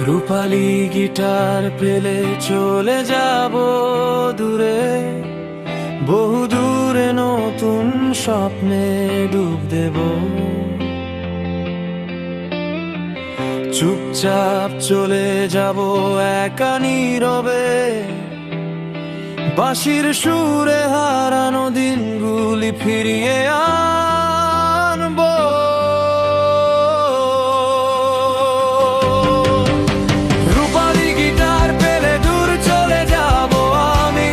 রূপালী guitar পেলে চলে যাব দূরে, বহু দূরে নতুন স্বপ্নে ডুব দেব। চুপচাপ চলে যাব একা নীরবে, বাঁশির সুরে হারানো দিনগুলি ফিরিয়ে আনবো। রূপালী গিটার পেলে দূর চলে যাব আমি,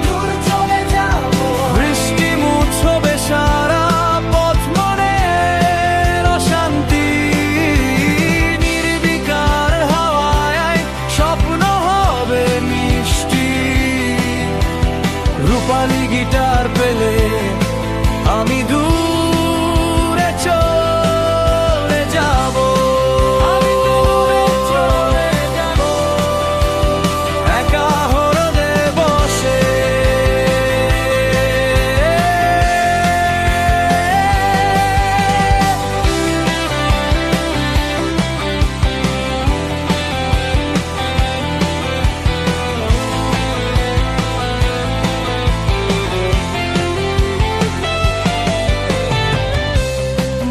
দূর চলে যাব। বৃষ্টি মুছবে সারা পথ, মনের অশান্তি। নির্বিকার হাওয়ায় স্বপ্ন হবে মিষ্টি। রূপালী গিটার পেলে আমি দূরে চলে যাব, আমি দূরে চলে যাব, একা হ্রদে বসে।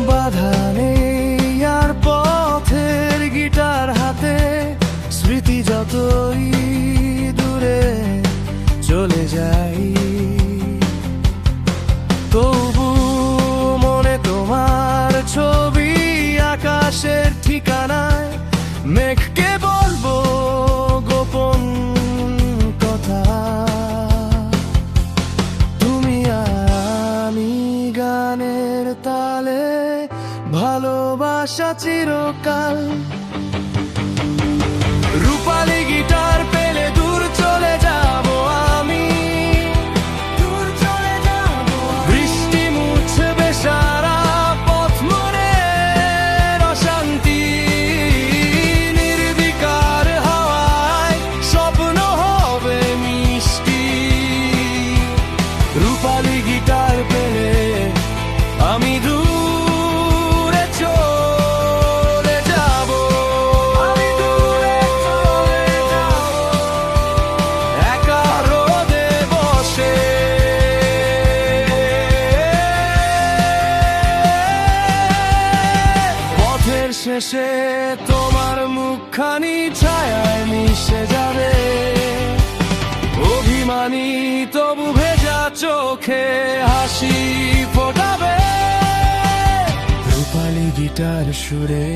বাধা নেই আর পথের গিটার হাতে, স্মৃতি যতই দূরে চলে যাই, তবু মনে তোমার ছবি আকাশের ঠিকানায়। মেঘকে বলবো গোপন কথা, তুমি আর আমি গানের তালে, ভালোবাসা চিরকাল। রূপালী গিটার পেলে দূর চলে যাব আমি, দূর চলে যাব। বৃষ্টি মুছবে সারা পথ, মনের অশান্তি। নির্বিকার হাওয়ায় স্বপ্ন হবে মিষ্টি। রূপালী গিটার পেলে আমি দূরে চলে যাব, আমি দূরে চলে যাব, একা হ্রদে বসে। পথের শেষে তোমার মুখখানি ছায়ায় মিশে যাবে, অভিমানী তবু ভেজা চোখে হাসি ফোটাবে। রূপালী গিটার সুরে